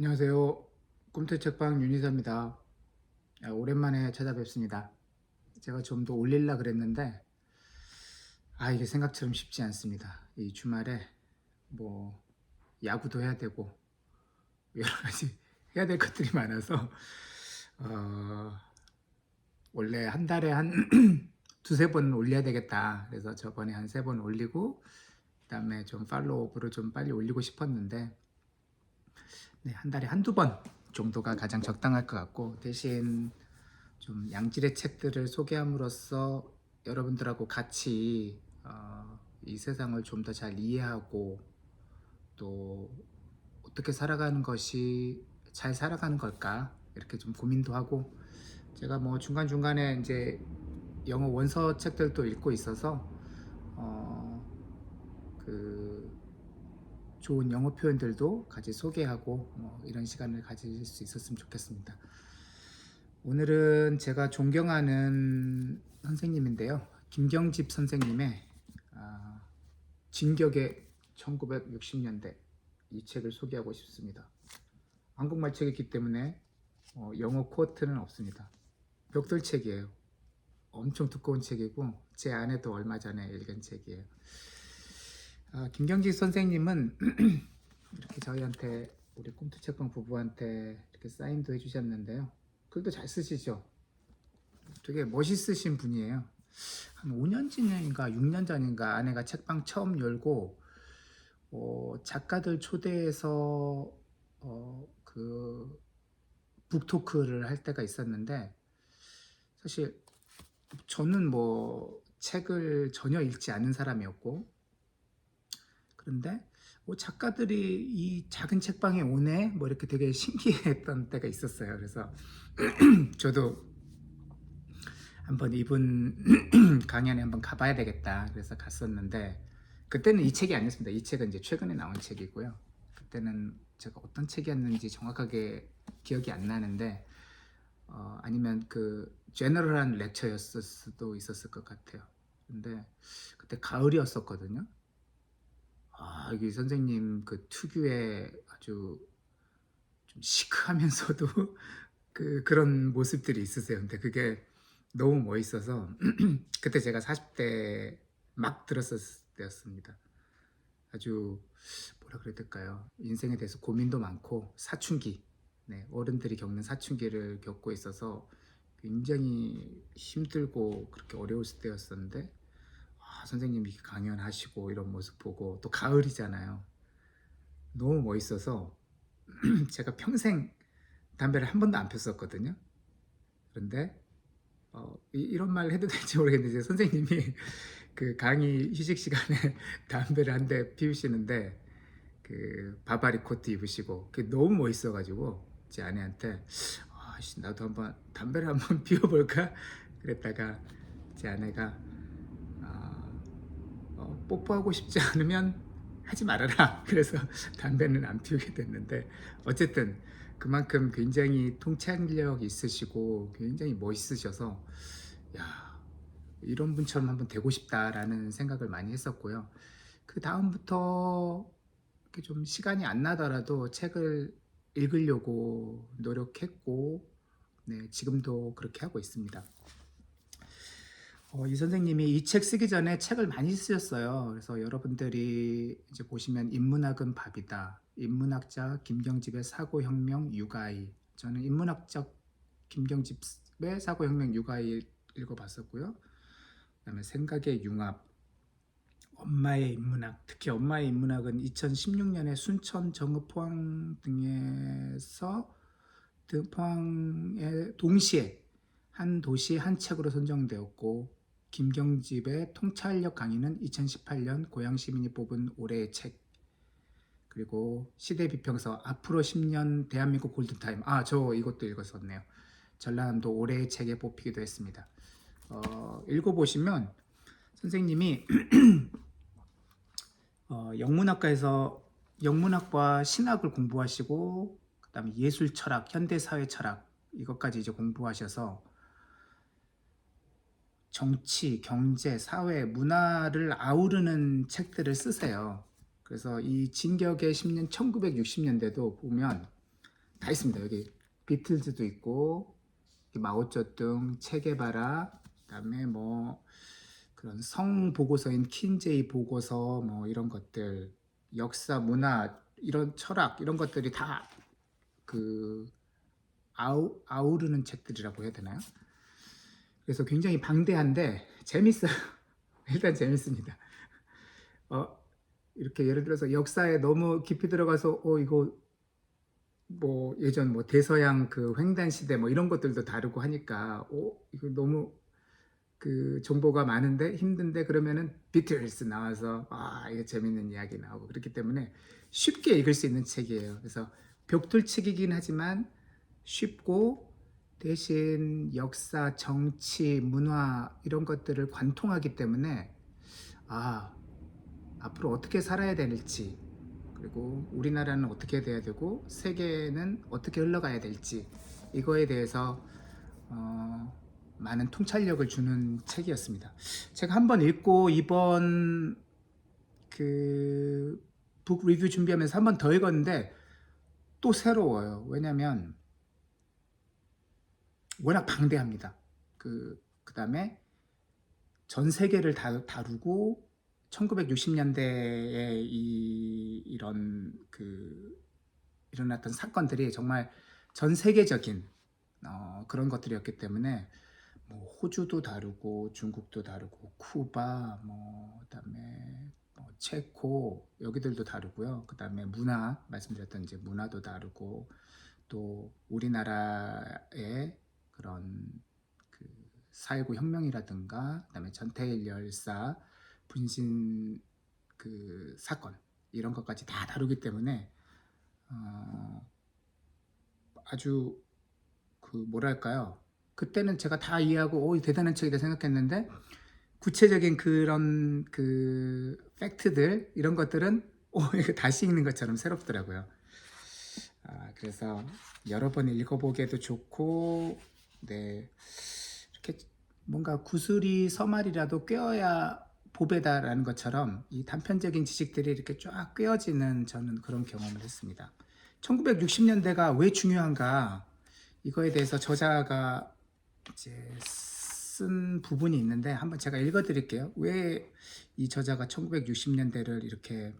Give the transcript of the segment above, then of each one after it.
안녕하세요. 꿈틀 책방 윤희사입니다. 오랜만에 찾아뵙습니다. 제가 좀 더 올릴라 그랬는데 이게 생각처럼 쉽지 않습니다. 이 주말에 뭐 야구도 해야 되고 여러 가지 해야 될 것들이 많아서 어, 원래 한 달에 한 두세 번 올려야 되겠다. 그래서 저번에 한 세 번 올리고 그다음에 좀 팔로우업으로 좀 빨리 올리고 싶었는데 네, 한 달에 한두 번 정도가 가장 적당할 것 같고, 대신 좀 양질의 책들을 소개함으로써 여러분들하고 같이 이 세상을 좀 더 잘 이해하고 또 어떻게 살아가는 것이 잘 살아가는 걸까 이렇게 좀 고민도 하고, 제가 뭐 중간중간에 이제 영어 원서 책들도 읽고 있어서 어, 그 좋은 영어 표현들도 같이 소개하고 뭐 이런 시간을 가질 수 있었으면 좋겠습니다. 오늘은 제가 존경하는 선생님인데요. 김경집 선생님의 진격의 1960년대 이 책을 소개하고 싶습니다. 한국말 책이기 때문에 영어 코트는 없습니다. 벽돌책이에요. 엄청 두꺼운 책이고 제 아내도 얼마 전에 읽은 책이에요. 김경집 선생님은 이렇게 저희한테, 우리 꿈투책방 부부한테 이렇게 사인도 해주셨는데요. 글도 잘 쓰시죠? 되게 멋있으신 분이에요. 한 5년 전인가 6년 전인가 아내가 책방 처음 열고 작가들 초대해서 그 북토크를 할 때가 있었는데, 사실 저는 뭐 책을 전혀 읽지 않은 사람이었고, 그런데 작가들이 이 작은 책방에 오네 뭐 이렇게 되게 신기했던 때가 있었어요. 그래서 저도 한번 이분 강연에 한번 가봐야 되겠다 그래서 갔었는데, 그때는 이 책이 아니었습니다. 이 책은 이제 최근에 나온 책이고요. 그때는 제가 어떤 책이었는지 정확하게 기억이 안 나는데 아니면 그 제너럴한 렉처였을 수도 있었을 것 같아요. 근데 그때 가을이었었거든요. 여기 선생님 그 특유의 아주 좀 시크하면서도 그런 모습들이 있으세요. 근데 그게 너무 멋있어서 그때 제가 40대 막 들었을 때였습니다. 아주 뭐라 그래야 될까요? 인생에 대해서 고민도 많고 사춘기, 네, 어른들이 겪는 사춘기를 겪고 있어서 굉장히 힘들고 그렇게 어려울 때였었는데, 선생님이 강연하시고 이런 모습 보고, 또 가을이잖아요. 너무 멋있어서 제가 평생 담배를 한 번도 안 폈었거든요. 그런데 이런 말 해도 될지 모르겠는데 선생님이 그 강의 휴식 시간에 담배를 한 대 피우시는데 그 바바리 코트 입으시고 그게 너무 멋있어가지고 제 아내한테 나도 한번 담배를 한번 피워볼까 그랬다가 제 아내가 뽀뽀하고 싶지 않으면 하지 말아라 그래서 담배는 안 피우게 됐는데, 어쨌든 그만큼 굉장히 통찰력 있으시고 굉장히 멋있으셔서 야, 이런 분처럼 한번 되고 싶다라는 생각을 많이 했었고요. 그 다음부터 이렇게 좀 시간이 안 나더라도 책을 읽으려고 노력했고, 네, 지금도 그렇게 하고 있습니다. 이 선생님이 이 책 쓰기 전에 책을 많이 쓰셨어요. 그래서 여러분들이 이제 보시면 인문학은 밥이다, 인문학자 김경집의 사고혁명 육아이, 저는 인문학적 김경집의 사고혁명 육아이 읽어봤었고요. 그다음에 생각의 융합, 엄마의 인문학, 특히 엄마의 인문학은 2016년에 순천, 정읍, 포항 등에서 포항에 동시에 한 도시 한 책으로 선정되었고, 김경집의 통찰력 강의는 2018년 고향시민이 뽑은 올해의 책, 그리고 시대비평서 앞으로 10년 대한민국 골든타임, 저 이것도 읽었었네요. 전라남도 올해의 책에 뽑히기도 했습니다. 읽어보시면 선생님이 영문학과에서 영문학과 신학을 공부하시고 그다음에 예술 철학, 현대 사회 철학 이것까지 이제 공부하셔서 정치, 경제, 사회, 문화를 아우르는 책들을 쓰세요. 그래서 이 진격의 10년 1960년대도 보면 다 있습니다. 여기 비틀즈도 있고 마오쩌둥, 체게바라, 그다음에 뭐 그런 성 보고서인 킨제이 보고서 뭐 이런 것들, 역사, 문화, 이런 철학 이런 것들이 다 그 아우르는 책들이라고 해야 되나요? 그래서 굉장히 방대한데 재밌어요. 일단 재밌습니다. 어, 이렇게 예를 들어서 역사에 너무 깊이 들어가서 이거 뭐 예전 뭐 대서양 그 횡단 시대 뭐 이런 것들도 다루고 하니까 이거 너무 그 정보가 많은데 힘든데, 그러면은 비틀스 나와서 이거 재밌는 이야기 나오고 그렇기 때문에 쉽게 읽을 수 있는 책이에요. 그래서 벽돌책이긴 하지만 쉽고, 대신 역사, 정치, 문화 이런 것들을 관통하기 때문에 앞으로 어떻게 살아야 될지, 그리고 우리나라는 어떻게 돼야 되고 세계는 어떻게 흘러가야 될지, 이거에 대해서 많은 통찰력을 주는 책이었습니다. 제가 한번 읽고 이번 그 북 리뷰 준비하면서 한 번 더 읽었는데 또 새로워요. 왜냐면 워낙 방대합니다. 그다음에 전 세계를 다루고 1960년대에 이런 일어났던 사건들이 정말 전 세계적인 그런 것들이었기 때문에 뭐 호주도 다루고 중국도 다루고 쿠바, 뭐 그다음에 뭐 체코 여기들도 다루고요. 그다음에 문화, 말씀드렸던 이제 문화도 다루고, 또 우리나라의 그런 그 4.19 혁명이라든가, 그다음에 전태일 열사 분신 사건, 이런 것까지 다 다루기 때문에 아주 뭐랄까요, 그때는 제가 다 이해하고 대단한 책이다 생각했는데, 구체적인 그런 팩트들 이런 것들은 이거 다시 읽는 것처럼 새롭더라고요. 그래서 여러 번 읽어보기에도 좋고, 네, 이렇게 뭔가 구슬이 서말이라도 꿰어야 보배다라는 것처럼 이 단편적인 지식들이 이렇게 쫙 꿰어지는, 저는 그런 경험을 했습니다. 1960년대가 왜 중요한가, 이거에 대해서 저자가 이제 쓴 부분이 있는데 한번 제가 읽어 드릴게요. 왜 이 저자가 1960년대를 이렇게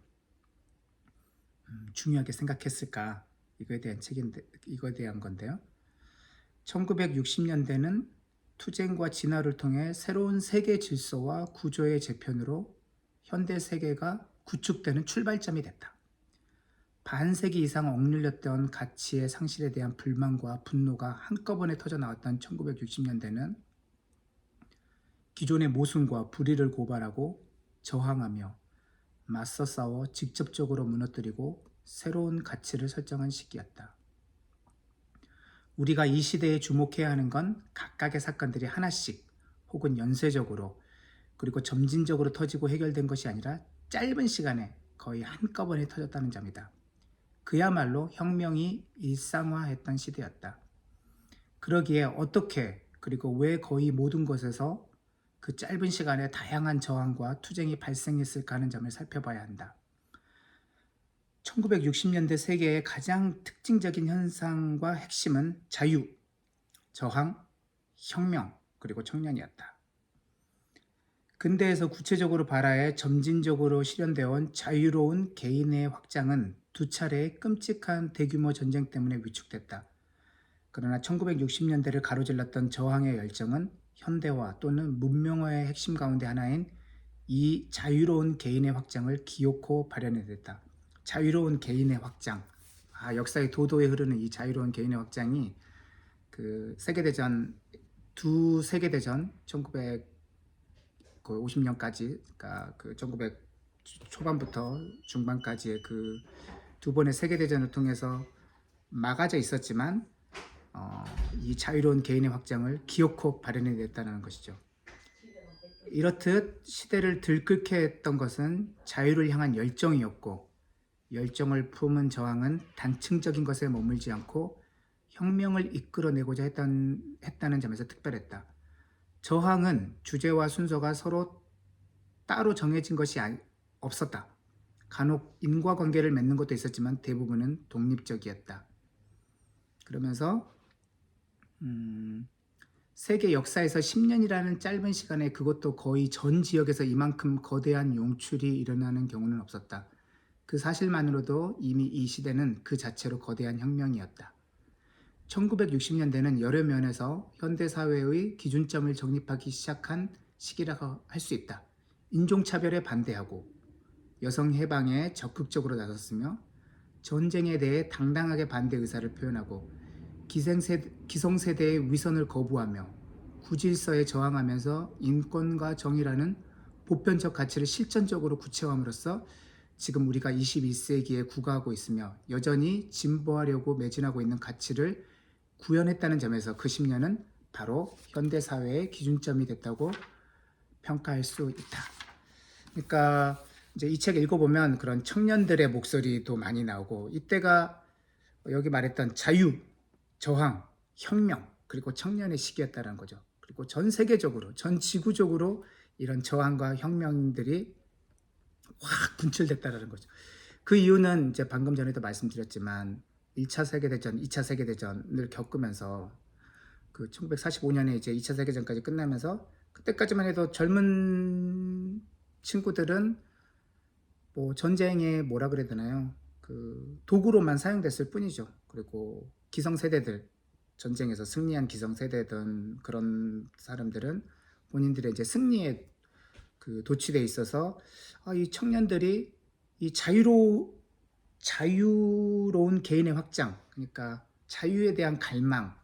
중요하게 생각했을까, 이거에 대한 책인데, 이거에 대한 건데요. 1960년대는 투쟁과 진화를 통해 새로운 세계 질서와 구조의 재편으로 현대 세계가 구축되는 출발점이 됐다. 반세기 이상 억눌렸던 가치의 상실에 대한 불만과 분노가 한꺼번에 터져 나왔던 1960년대는 기존의 모순과 불의를 고발하고 저항하며 맞서 싸워 직접적으로 무너뜨리고 새로운 가치를 설정한 시기였다. 우리가 이 시대에 주목해야 하는 건 각각의 사건들이 하나씩 혹은 연쇄적으로 그리고 점진적으로 터지고 해결된 것이 아니라 짧은 시간에 거의 한꺼번에 터졌다는 점이다. 그야말로 혁명이 일상화했던 시대였다. 그러기에 어떻게, 그리고 왜 거의 모든 곳에서 그 짧은 시간에 다양한 저항과 투쟁이 발생했을까 하는 점을 살펴봐야 한다. 1960년대 세계의 가장 특징적인 현상과 핵심은 자유, 저항, 혁명, 그리고 청년이었다. 근대에서 구체적으로 발화해 점진적으로 실현되어 온 자유로운 개인의 확장은 두 차례의 끔찍한 대규모 전쟁 때문에 위축됐다. 그러나 1960년대를 가로질렀던 저항의 열정은 현대화 또는 문명화의 핵심 가운데 하나인 이 자유로운 개인의 확장을 기어코 발현해냈다. 자유로운 개인의 확장, 역사의 도도에 흐르는 이 자유로운 개인의 확장이 세계대전, 두 세계대전 1950년까지, 그러니까 1900 초반부터 중반까지의 두 번의 세계대전을 통해서 막아져 있었지만 이 자유로운 개인의 확장을 기어코 발현해냈다는 것이죠. 이렇듯 시대를 들끓게 했던 것은 자유를 향한 열정이었고, 열정을 품은 저항은 단층적인 것에 머물지 않고 혁명을 이끌어내고자 했다는 점에서 특별했다. 저항은 주제와 순서가 서로 따로 정해진 것이 없었다. 간혹 인과관계를 맺는 것도 있었지만 대부분은 독립적이었다. 그러면서 세계 역사에서 10년이라는 짧은 시간에 그것도 거의 전 지역에서 이만큼 거대한 용출이 일어나는 경우는 없었다. 그 사실만으로도 이미 이 시대는 그 자체로 거대한 혁명이었다. 1960년대는 여러 면에서 현대사회의 기준점을 정립하기 시작한 시기라고 할 수 있다. 인종차별에 반대하고 여성 해방에 적극적으로 나섰으며 전쟁에 대해 당당하게 반대 의사를 표현하고 기성세대의 위선을 거부하며 구질서에 저항하면서 인권과 정의라는 보편적 가치를 실전적으로 구체화함으로써 지금 우리가 21세기에 구가하고 있으며 여전히 진보하려고 매진하고 있는 가치를 구현했다는 점에서 그 10년은 바로 현대사회의 기준점이 됐다고 평가할 수 있다. 그러니까 이제 이 책 읽어보면 그런 청년들의 목소리도 많이 나오고 이때가 여기 말했던 자유, 저항, 혁명 그리고 청년의 시기였다는 거죠. 그리고 전 세계적으로, 전 지구적으로 이런 저항과 혁명들이 확 분출됐다는 거죠. 그 이유는 이제 방금 전에도 말씀드렸지만 1차 세계대전, 2차 세계대전을 겪으면서 그 1945년에 이제 2차 세계대전까지 끝나면서 그때까지만 해도 젊은 친구들은 뭐 전쟁에 뭐라 그래야 되나요? 그 도구로만 사용됐을 뿐이죠. 그리고 기성세대들, 전쟁에서 승리한 기성세대든 그런 사람들은 본인들의 이제 승리에 그 도취돼 있어서 이 청년들이 이 자유로운 개인의 확장, 그러니까 자유에 대한 갈망,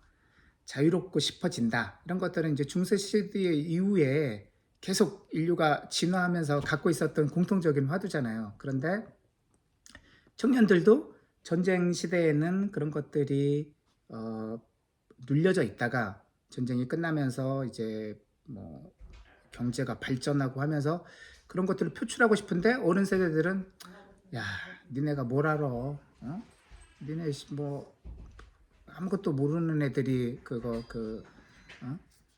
자유롭고 싶어진다. 이런 것들은 이제 중세 시대 이후에 계속 인류가 진화하면서 갖고 있었던 공통적인 화두잖아요. 그런데 청년들도 전쟁 시대에는 그런 것들이 눌려져 있다가 전쟁이 끝나면서 이제 뭐 경제가 발전하고 하면서 그런 것들을 표출하고 싶은데 어른 세대들은 야, 니네가 뭘 알아? 니네 뭐 아무것도 모르는 애들이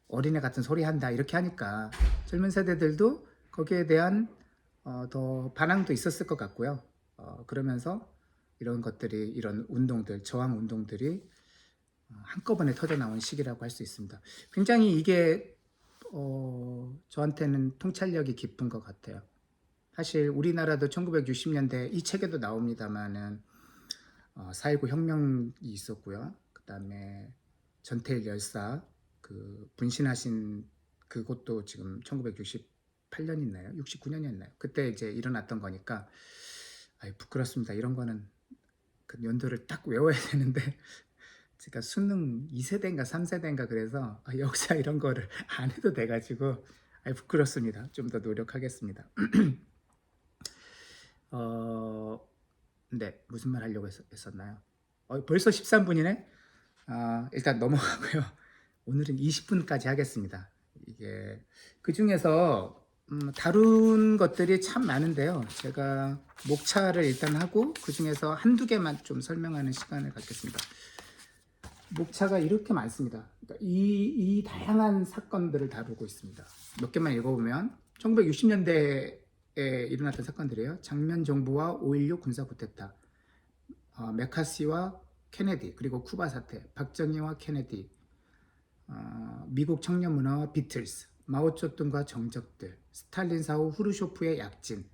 어린애 같은 소리 한다 이렇게 하니까 젊은 세대들도 거기에 대한 더 반항도 있었을 것 같고요. 그러면서 이런 것들이 이런 운동들, 저항 운동들이 한꺼번에 터져 나온 시기라고 할 수 있습니다. 굉장히 이게 저한테는 통찰력이 깊은 것 같아요. 사실 우리나라도 1960년대 이 책에도 나옵니다만은 4.19 혁명이 있었고요. 그 다음에 전태일 열사 그 분신하신 그것도 지금 1968년이었나요? 69년이었나요? 그때 이제 일어났던 거니까 부끄럽습니다. 이런 거는 그 연도를 딱 외워야 되는데 제가 수능 2세대인가 3세대인가 그래서 역사 이런 거를 안 해도 돼가지고 부끄럽습니다. 좀 더 노력하겠습니다. 네, 무슨 말 하려고 했었나요? 벌써 13분이네? 일단 넘어가고요. 오늘은 20분까지 하겠습니다. 이게 그 중에서 다룬 것들이 참 많은데요. 제가 목차를 일단 하고 그 중에서 한두 개만 좀 설명하는 시간을 갖겠습니다. 목차가 이렇게 많습니다. 그러니까 이 다양한 사건들을 다루고 있습니다. 몇 개만 읽어보면 1960년대에 일어났던 사건들이에요. 장면 정부와 5.16 군사 쿠데타, 메카시와 케네디, 그리고 쿠바 사태, 박정희와 케네디, 미국 청년 문화와 비틀스, 마오쩌둥과 정적들, 스탈린 사후 후르쇼프의 약진,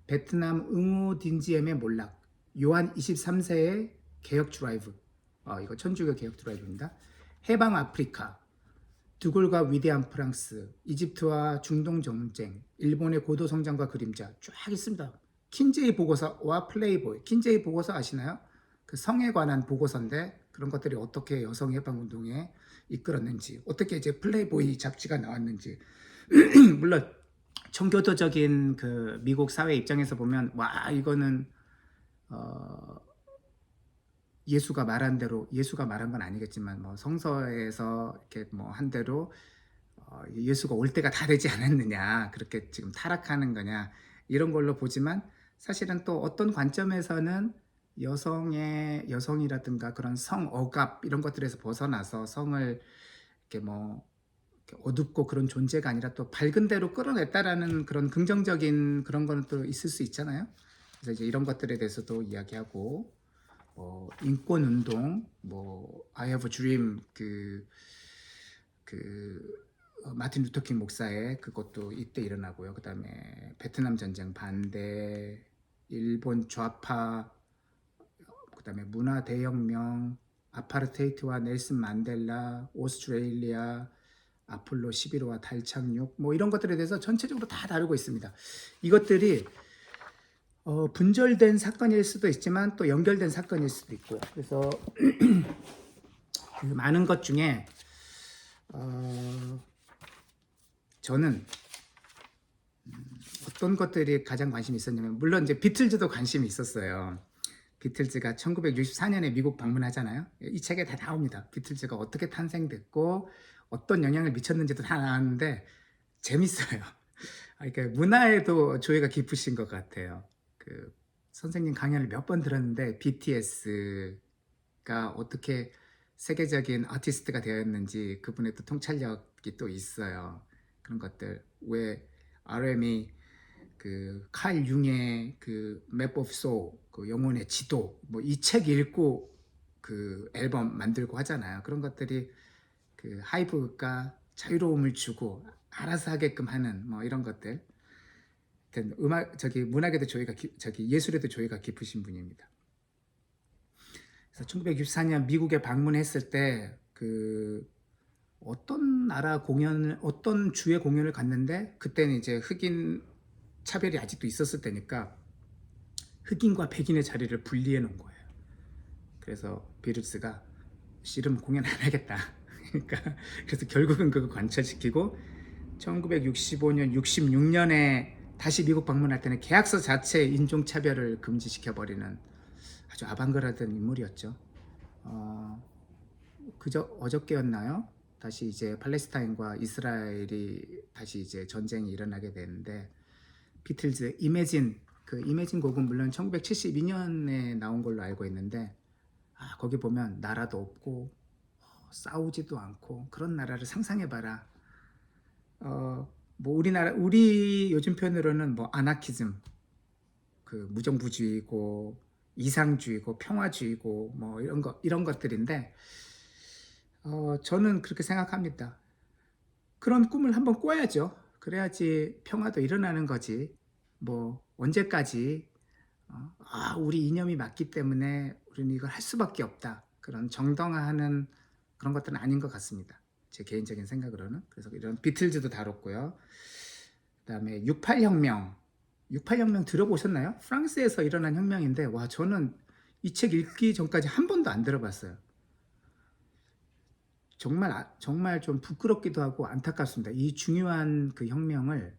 베트남 응호딘지엠의 몰락, 요한 23세의 개혁 드라이브, 이거 천주교 개혁 드라이브입니다. 해방 아프리카, 드골과 위대한 프랑스, 이집트와 중동 전쟁, 일본의 고도 성장과 그림자 쫙 있습니다. 킨제이 보고서와 플레이보이. 킨제이 보고서 아시나요? 그 성에 관한 보고서인데 그런 것들이 어떻게 여성 해방 운동에 이끌었는지, 어떻게 이제 플레이보이 잡지가 나왔는지. 물론 청교도적인 그 미국 사회 입장에서 보면 와 이거는 예수가 말한 대로, 예수가 말한 건 아니겠지만 뭐 성서에서 이렇게 뭐 한 대로 예수가 올 때가 다 되지 않았느냐, 그렇게 지금 타락하는 거냐 이런 걸로 보지만 사실은 또 어떤 관점에서는 여성이라든가 그런 성 억압 이런 것들에서 벗어나서 성을 이렇게 뭐 이렇게 어둡고 그런 존재가 아니라 또 밝은 대로 끌어냈다라는 그런 긍정적인 그런 거는 또 있을 수 있잖아요. 그래서 이제 이런 것들에 대해서도 이야기하고 인권 운동, I have a dream 마틴 루터킹 목사의 그것도 이때 일어나고요. 그 다음에 베트남 전쟁 반대, 일본 좌파, 그 다음에 문화 대혁명, 아파르테이트와 넬슨 만델라, 오스트레일리아, 아폴로 11호와 달 착륙, 이런 것들에 대해서 전체적으로 다 다루고 있습니다. 이것들이 분절된 사건일 수도 있지만 또 연결된 사건일 수도 있고, 그래서 그 많은 것 중에 저는 어떤 것들이 가장 관심이 있었냐면, 물론 이제 비틀즈도 관심이 있었어요. 비틀즈가 1964년에 미국 방문하잖아요. 이 책에 다 나옵니다. 비틀즈가 어떻게 탄생됐고 어떤 영향을 미쳤는지도 다 나왔는데 재밌어요. 그러니까 문화에도 조예가 깊으신 것 같아요. 선생님 강연을 몇 번 들었는데 BTS가 어떻게 세계적인 아티스트가 되었는지 그분의 또 통찰력이 또 있어요. 그런 것들, 왜 RM이 칼 융의 Map of Soul, 영혼의 지도, 이 책 읽고 앨범 만들고 하잖아요. 그런 것들이 하이브가 자유로움을 주고 알아서 하게끔 하는 이런 것들. 문학에도 조예가 예술에도 조예가 깊으신 분입니다. 그래서 1964년 미국에 방문했을 때 어떤 어떤 주의 공연을 갔는데, 그때는 이제 흑인 차별이 아직도 있었을 때니까 흑인과 백인의 자리를 분리해 놓은 거예요. 그래서 비틀즈가 씨름 공연 안 하겠다. 그래서 결국은 그거 관철시키고 1965년, 66년에 다시 미국 방문할 때는 계약서 자체에 인종차별을 금지시켜버리는 아주 아방그라드한 인물이었죠. 어저께였나요? 다시 이제 팔레스타인과 이스라엘이 다시 이제 전쟁이 일어나게 되는데, 비틀즈 이매진 곡은 물론 1972년에 나온 걸로 알고 있는데, 거기 보면 나라도 없고 싸우지도 않고 그런 나라를 상상해봐라. 우리 요즘 표현으로는 아나키즘, 무정부주의고 이상주의고 평화주의고 이런 것들인데, 저는 그렇게 생각합니다. 그런 꿈을 한번 꿔야죠. 그래야지 평화도 일어나는 거지. 언제까지 우리 이념이 맞기 때문에 우리는 이걸 할 수밖에 없다, 그런 정당화하는 그런 것들은 아닌 것 같습니다. 제 개인적인 생각으로는. 그래서 이런 비틀즈도 다뤘고요. 그 다음에 68혁명 들어보셨나요? 프랑스에서 일어난 혁명인데, 저는 이 책 읽기 전까지 한 번도 안 들어봤어요. 정말 좀 부끄럽기도 하고 안타깝습니다. 이 중요한 혁명을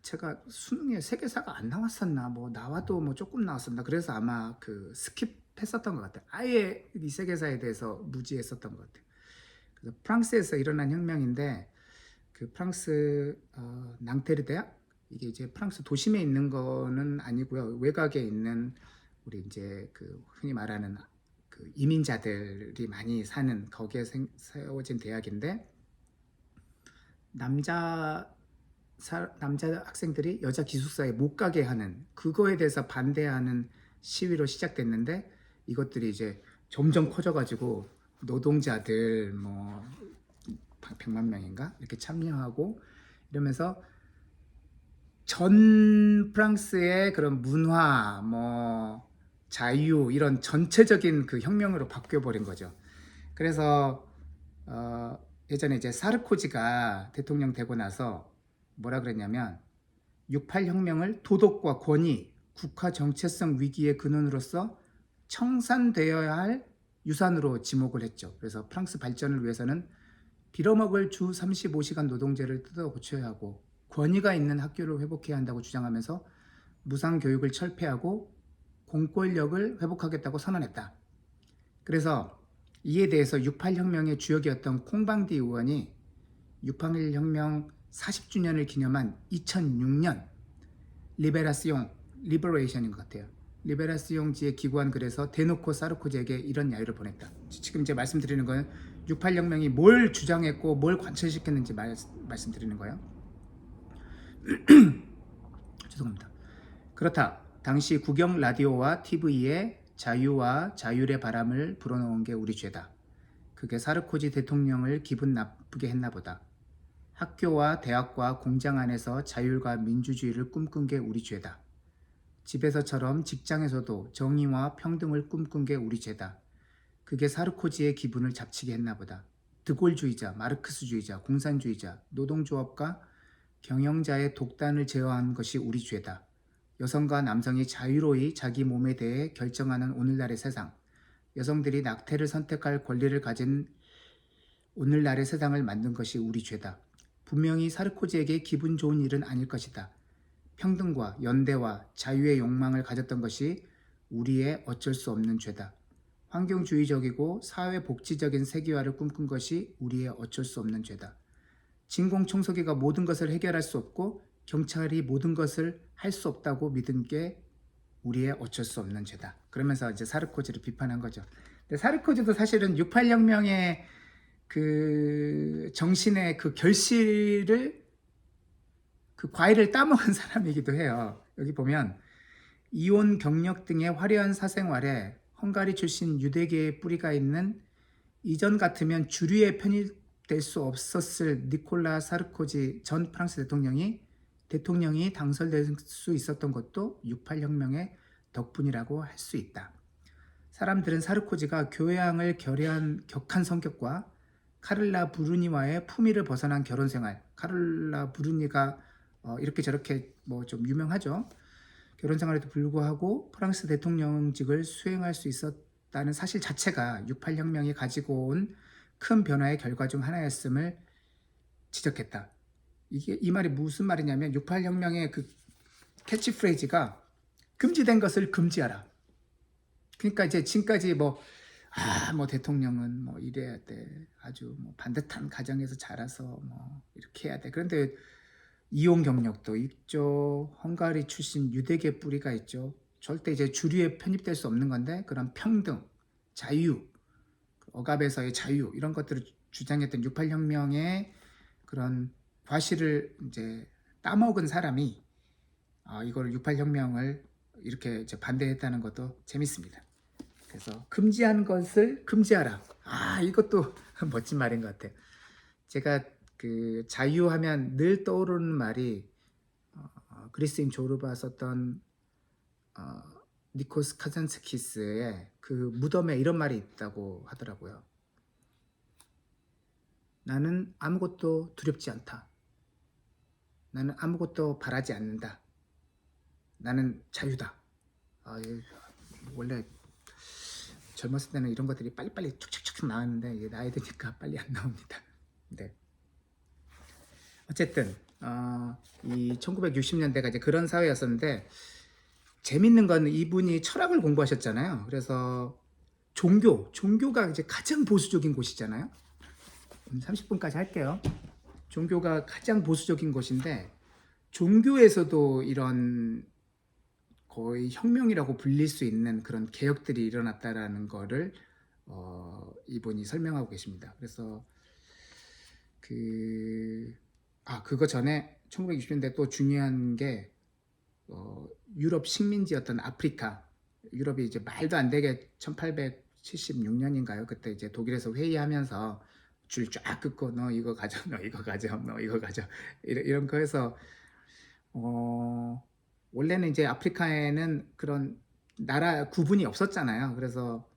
제가 수능에 세계사가 안 나왔었나, 나와도 조금 나왔었나, 그래서 아마 스킵했었던 것 같아요. 아예 이 세계사에 대해서 무지했었던 것 같아요. 그래서 프랑스에서 일어난 혁명인데, 프랑스 낭테르 대학, 이게 이제 프랑스 도심에 있는 거는 아니고요. 외곽에 있는 우리 이제 흔히 말하는 이민자들이 많이 사는, 거기에 세워진 대학인데, 남자 학생들이 여자 기숙사에 못 가게 하는, 그거에 대해서 반대하는 시위로 시작됐는데, 이것들이 이제 점점 커져가지고 노동자들 100만 명인가 이렇게 참여하고 이러면서 전 프랑스의 그런 문화, 자유, 이런 전체적인 혁명으로 바뀌어버린 거죠. 그래서 예전에 이제 사르코지가 대통령 되고 나서 뭐라 그랬냐면, 68혁명을 도덕과 권위, 국가 정체성 위기의 근원으로서 청산되어야 할 유산으로 지목을 했죠. 그래서 프랑스 발전을 위해서는 빌어먹을 주 35시간 노동제를 뜯어 고쳐야 하고, 권위가 있는 학교를 회복해야 한다고 주장하면서 무상교육을 철폐하고 공권력을 회복하겠다고 선언했다. 그래서 이에 대해서 68혁명의 주역이었던 콩방디 의원이 68혁명 40주년을 기념한 2006년 리베레이션인 것 같아요. 리베라시옹지에 기고한 글에서 대놓고 사르코지에게 이런 야유를 보냈다. 지금 이제 말씀드리는 건 68혁명이 뭘 주장했고 뭘 관철시켰는지 말씀드리는 거예요. 죄송합니다. 그렇다. 당시 국영 라디오와 TV에 자유와 자율의 바람을 불어넣은 게 우리 죄다. 그게 사르코지 대통령을 기분 나쁘게 했나 보다. 학교와 대학과 공장 안에서 자율과 민주주의를 꿈꾼 게 우리 죄다. 집에서처럼 직장에서도 정의와 평등을 꿈꾼 게 우리 죄다. 그게 사르코지의 기분을 잡치게 했나 보다. 드골주의자, 마르크스주의자, 공산주의자, 노동조합과 경영자의 독단을 제어한 것이 우리 죄다. 여성과 남성이 자유로이 자기 몸에 대해 결정하는 오늘날의 세상. 여성들이 낙태를 선택할 권리를 가진 오늘날의 세상을 만든 것이 우리 죄다. 분명히 사르코지에게 기분 좋은 일은 아닐 것이다. 평등과 연대와 자유의 욕망을 가졌던 것이 우리의 어쩔 수 없는 죄다. 환경주의적이고 사회복지적인 세계화를 꿈꾼 것이 우리의 어쩔 수 없는 죄다. 진공청소기가 모든 것을 해결할 수 없고 경찰이 모든 것을 할 수 없다고 믿은 게 우리의 어쩔 수 없는 죄다. 그러면서 이제 사르코지를 비판한 거죠. 근데 사르코지도 사실은 68혁명의 그 정신의 그 결실을 그 과일을 따먹은 사람이기도 해요. 여기 보면 이혼 경력 등의 화려한 사생활에 헝가리 출신 유대계의 뿌리가 있는 이전 같으면 주류에 편입될 수 없었을 니콜라 사르코지 전 프랑스 대통령이 당선될 수 있었던 것도 68혁명의 덕분이라고 할 수 있다. 사람들은 사르코지가 교양을 결여한 격한 성격과 카를라 브루니와의 품위를 벗어난 결혼생활, 카를라 브루니가 이렇게 저렇게 뭐 좀 유명하죠. 결혼생활에도 불구하고 프랑스 대통령직을 수행할 수 있었다는 사실 자체가 68혁명이 가지고 온 큰 변화의 결과 중 하나였음을 지적했다. 이 말이 무슨 말이냐면 68혁명의 그 캐치프레이즈가 금지된 것을 금지하라. 그러니까 이제 지금까지 뭐 대통령은 뭐 이래야 돼. 아주 뭐 반듯한 가정에서 자라서 뭐 이렇게 해야 돼. 그런데 이혼 경력도 있죠. 헝가리 출신 유대계 뿌리가 있죠. 절대 이제 주류에 편입될 수 없는 건데 그런 평등, 자유, 억압에서의 자유 이런 것들을 주장했던 68혁명의 그런 과실을 이제 따먹은 사람이 이걸 68혁명을 이렇게 이제 반대했다는 것도 재밌습니다. 그래서 금지한 것을 금지하라. 이것도 멋진 말인 것 같아요. 제가 그 자유하면 늘 떠오르는 말이 그리스인 조르바 썼던 니코스 카잔스키스의 그 무덤에 이런 말이 있다고 하더라고요. 나는 아무것도 두렵지 않다. 나는 아무것도 바라지 않는다. 나는 자유다. 원래 젊었을 때는 이런 것들이 빨리빨리 툭툭툭 나왔는데 이게 나이 드니까 빨리 안 나옵니다. 네. 어쨌든 이 1960년대가 이제 그런 사회였었는데 재밌는 건 이분이 철학을 공부하셨잖아요. 그래서 종교가 이제 가장 보수적인 곳이잖아요. 30분까지 할게요. 종교가 가장 보수적인 곳인데 종교에서도 이런 거의 혁명이라고 불릴 수 있는 그런 개혁들이 일어났다라는 거를 이분이 설명하고 계십니다. 그래서 그거 전에 1960년대 또 중요한 게 유럽 식민지였던 아프리카, 유럽이 이제 말도 안 되게 1876년인가요? 그때 이제 독일에서 회의하면서 줄 쫙 긋고 너 이거 가져, 너 이거 가져, 너 이거 가져 이런 거 해서 원래는 이제 아프리카에는 그런 나라 구분이 없었잖아요. 그래서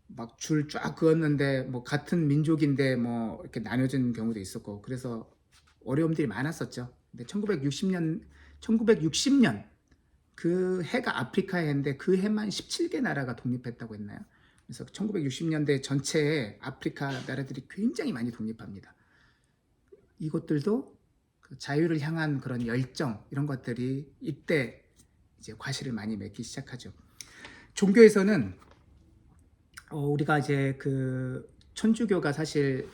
막 줄 쫙 그었는데 뭐 같은 민족인데 뭐 이렇게 나눠진 경우도 있었고 그래서 어려움들이 많았었죠. 근데 1960년 그 해가 아프리카의 해인데 그 해만 17개 나라가 독립했다고 했나요? 그래서 1960년대 전체에 아프리카 나라들이 굉장히 많이 독립합니다. 이것들도 그 자유를 향한 그런 열정 이런 것들이 이때 이제 과실을 많이 맺기 시작하죠. 종교에서는 우리가 이제 그 천주교가 사실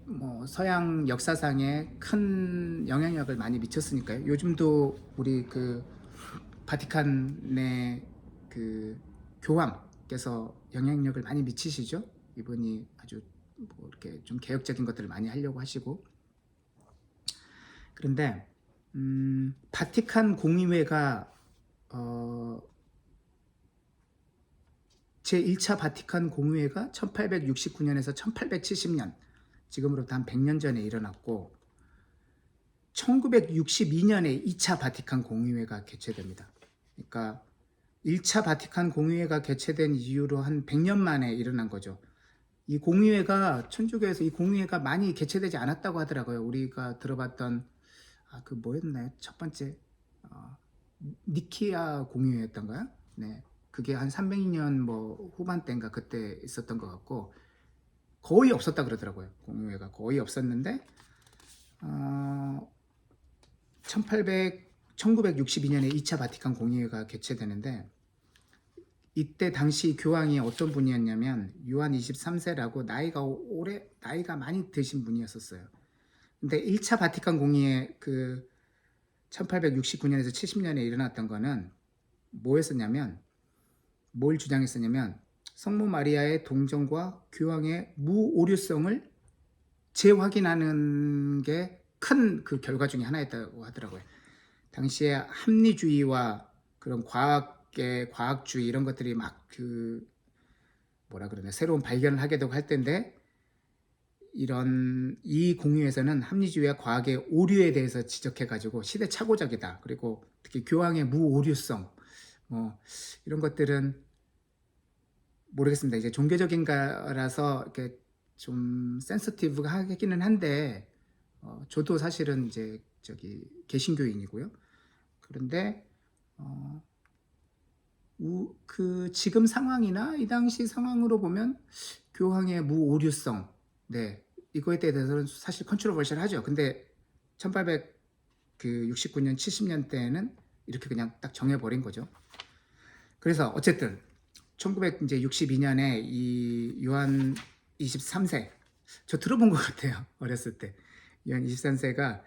뭐 서양 역사상에 큰 영향력을 많이 미쳤으니까요. 요즘도 우리 그 바티칸의 그 교황께서 영향력을 많이 미치시죠. 이분이 아주 뭐 이렇게 좀 개혁적인 것들을 많이 하려고 하시고 그런데 바티칸 공의회가 제1차 바티칸 공의회가 1869년에서 1870년, 지금으로부터 한 100년 전에 일어났고 1962년에 2차 바티칸 공의회가 개최됩니다. 그러니까 1차 바티칸 공의회가 개최된 이후로 한 100년 만에 일어난 거죠. 이 공의회가 천주교에서 이 공의회가 많이 개최되지 않았다고 하더라고요. 우리가 들어봤던 그 뭐였나요? 첫 번째 니키아 공의회였던가요? 네, 그게 한 300년 뭐 후반대인가 그때 있었던 것 같고 거의 없었다 그러더라고요. 공의회가 거의 없었는데 1962년에 2차 바티칸 공의회가 개최되는데 이때 당시 교황이 어떤 분이었냐면 요한 23세라고 나이가 많이 드신 분이었었어요. 근데 1차 바티칸 공의회 그 1869년에서 70년에 일어났던 거는 뭐였었냐면 뭘 주장했었냐면 성모 마리아의 동정과 교황의 무오류성을 재확인하는 게 큰 그 결과 중에 하나였다고 하더라고요. 당시에 합리주의와 그런 과학주의 이런 것들이 막 그 뭐라 그러나 새로운 발견을 하게 되고 할 텐데 이 공의회에서는 합리주의와 과학의 오류에 대해서 지적해가지고 시대착오적이다. 그리고 특히 교황의 무오류성 뭐 이런 것들은 모르겠습니다. 이제 종교적인 거라서 이렇게 좀 센시티브가 하기는 한데 저도 사실은 이제 개신교인이고요. 그런데 그 지금 상황이나 이 당시 상황으로 보면 교황의 무오류성, 네, 이거에 대해서는 사실 컨트로버셜하죠. 근데 1869년 70년 대에는 이렇게 그냥 딱 정해버린 거죠. 그래서 어쨌든 1962년에 이 요한 23세, 저 들어본 것 같아요. 어렸을 때 요한 23세가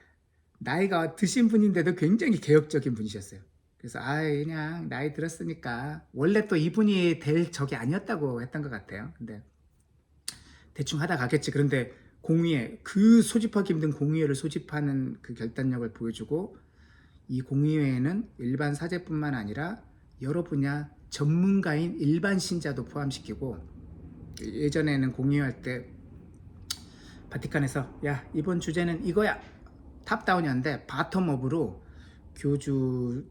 나이가 드신 분인데도 굉장히 개혁적인 분이셨어요. 그래서 그냥 나이 들었으니까 원래 또 이분이 될 적이 아니었다고 했던 것 같아요. 근데 대충 하다 가겠지. 그런데 공의회, 그 소집하기 힘든 공의회를 소집하는 그 결단력을 보여주고 이 공의회에는 일반 사제뿐만 아니라 여러 분야 전문가인 일반 신자도 포함시키고 예전에는 공의회 할 때 바티칸에서 야 이번 주제는 이거야 탑다운이었는데 바텀업으로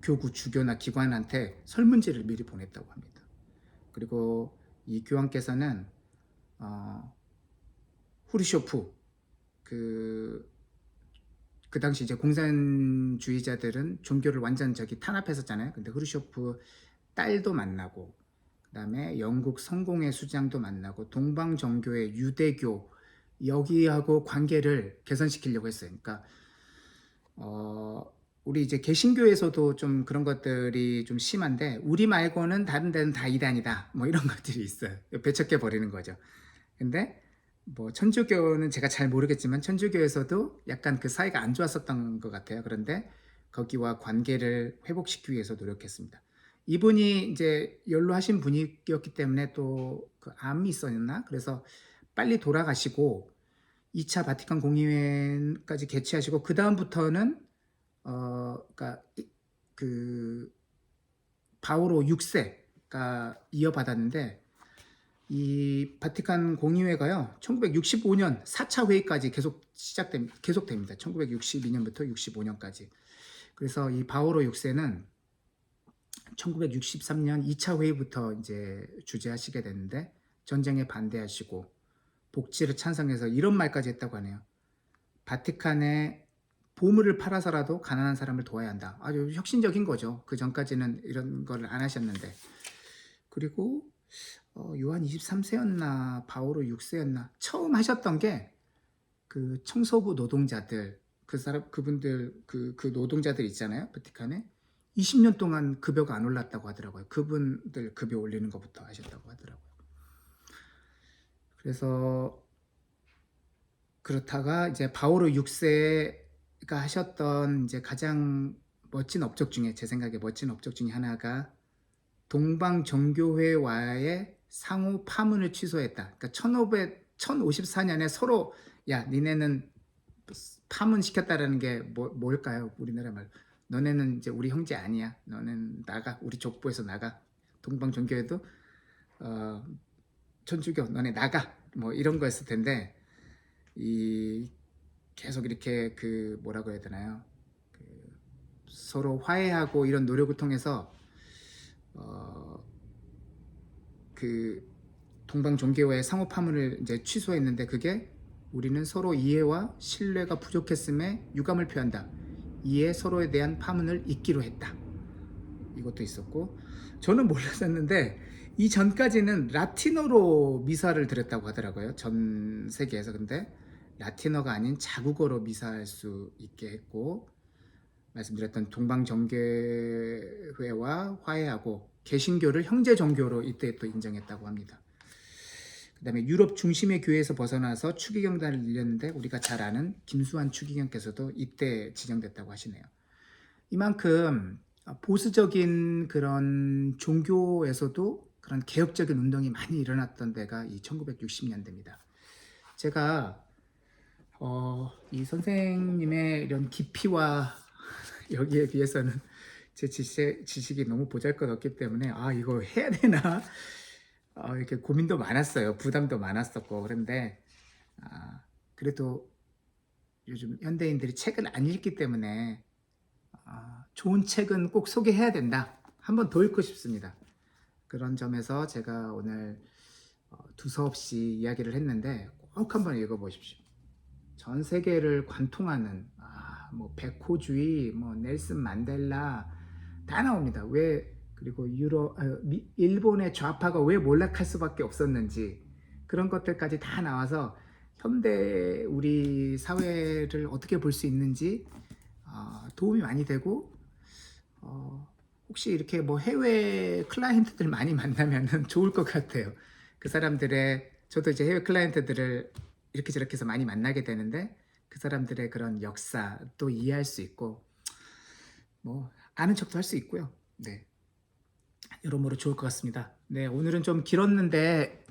교구 주교나 기관한테 설문지를 미리 보냈다고 합니다. 그리고 이 교황께서는 후르쇼프 그 당시 이제 공산주의자들은 종교를 완전 탄압했었잖아요. 근데 후르쇼프 딸도 만나고 그다음에 영국 성공회 수장도 만나고 동방 정교회 유대교 여기하고 관계를 개선시키려고 했어요. 그러니까 우리 이제 개신교에서도 좀 그런 것들이 좀 심한데 우리 말고는 다른 데는 다 이단이다 뭐 이런 것들이 있어요. 배척해 버리는 거죠. 근데 뭐 천주교는 제가 잘 모르겠지만 천주교에서도 약간 그 사이가 안 좋았었던 것 같아요. 그런데 거기와 관계를 회복시키기 위해서 노력했습니다. 이분이 이제 연로하신 분이었기 때문에 또 그 암이 있었나? 그래서 빨리 돌아가시고 2차 바티칸 공의회까지 개최하시고 그 다음부터는 그러니까 그 바오로 6세가 이어받았는데 이 바티칸 공의회가요 1965년 4차 회의까지 계속됩니다. 1962년부터 65년까지. 그래서 이 바오로 6세는 1963년 2차 회의부터 이제 주재하시게 됐는데 전쟁에 반대하시고 복지를 찬성해서 이런 말까지 했다고 하네요. 바티칸에 보물을 팔아서라도 가난한 사람을 도와야 한다. 아주 혁신적인 거죠. 그 전까지는 이런 걸 안 하셨는데. 그리고 요한 23세였나 바오로 6세였나 처음 하셨던 게 그 청소부 노동자들 그분들 그 노동자들 있잖아요. 바티칸에 20년 동안 급여가 안 올랐다고 하더라고요. 그분들 급여 올리는 것부터 하셨다고 하더라고요. 그래서 그렇다가 이제 바오로 6세가 하셨던 이제 가장 멋진 업적 중에 제 생각에 멋진 업적 중에 하나가 동방정교회와의 상호 파문을 취소했다. 그러니까 1054년에 서로 야 니네는 파문시켰다라는 게 뭘까요? 우리나라 말 너네는 이제 우리 형제 아니야. 너는 나가. 우리 족보에서 나가. 동방종교에도 천주교 너네 나가. 뭐 이런 거였을 텐데 이 계속 이렇게 그 뭐라고 해야 되나요? 그 서로 화해하고 이런 노력을 통해서 그 동방 종교와의 상호 파문을 이제 취소했는데 그게 우리는 서로 이해와 신뢰가 부족했음에 유감을 표한다. 이에 서로에 대한 파문을 잇기로 했다. 이것도 있었고 저는 몰랐었는데 이 전까지는 라틴어로 미사를 드렸다고 하더라고요. 전 세계에서. 근데 라틴어가 아닌 자국어로 미사할 수 있게 했고 말씀드렸던 동방정교회와 화해하고 개신교를 형제 종교로 이때 또 인정했다고 합니다. 그 다음에 유럽 중심의 교회에서 벗어나서 추기경단을 늘렸는데 우리가 잘 아는 김수환 추기경께서도 이때 지정됐다고 하시네요. 이만큼 보수적인 그런 종교에서도 그런 개혁적인 운동이 많이 일어났던 데가 이 1960년대입니다. 제가 이 선생님의 이런 깊이와 여기에 비해서는 제 지식이 너무 보잘것없기 때문에 이거 해야 되나 이렇게 고민도 많았어요. 부담도 많았었고. 그런데 그래도 요즘 현대인들이 책을 안 읽기 때문에 좋은 책은 꼭 소개해야 된다. 한번 더 읽고 싶습니다. 그런 점에서 제가 오늘 두서없이 이야기를 했는데 꼭 한번 읽어보십시오. 전 세계를 관통하는 뭐 백호주의, 뭐 넬슨 만델라 다 나옵니다. 왜 그리고 일본의 좌파가 왜 몰락할 수밖에 없었는지 그런 것들까지 다 나와서 현대 우리 사회를 어떻게 볼 수 있는지 도움이 많이 되고 혹시 이렇게 뭐 해외 클라이언트들 많이 만나면 좋을 것 같아요. 그 사람들의 저도 이제 해외 클라이언트들을 이렇게 저렇게 해서 많이 만나게 되는데 그 사람들의 그런 역사 또 이해할 수 있고 뭐 아는 척도 할 수 있고요. 네, 여러모로 좋을 것 같습니다. 네, 오늘은 좀 길었는데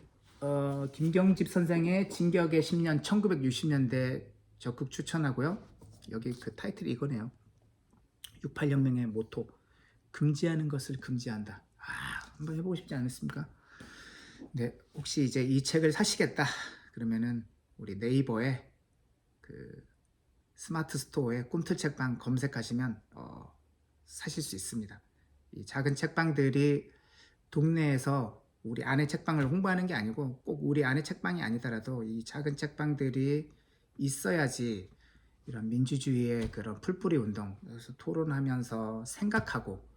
김경집 선생의 진격의 10년 1960년대 적극 추천하고요. 여기 그 타이틀이 이거네요. 68혁명의 모토 금지하는 것을 금지한다. 한번 해보고 싶지 않습니까? 네, 혹시 이제 이 책을 사시겠다 그러면은 우리 네이버에 그 스마트 스토어에 꿈틀 책방 검색하시면 사실 수 있습니다. 이 작은 책방들이 동네에서 우리 안의 책방을 홍보하는 게 아니고 꼭 우리 안의 책방이 아니더라도 이 작은 책방들이 있어야지 이런 민주주의의 그런 풀뿌리 운동, 그래서 토론하면서 생각하고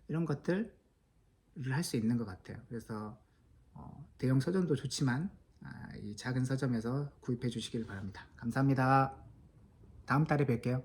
이런 것들을 할 수 있는 것 같아요. 그래서 대형 서점도 좋지만 이 작은 서점에서 구입해 주시길 바랍니다. 감사합니다. 다음 달에 뵐게요.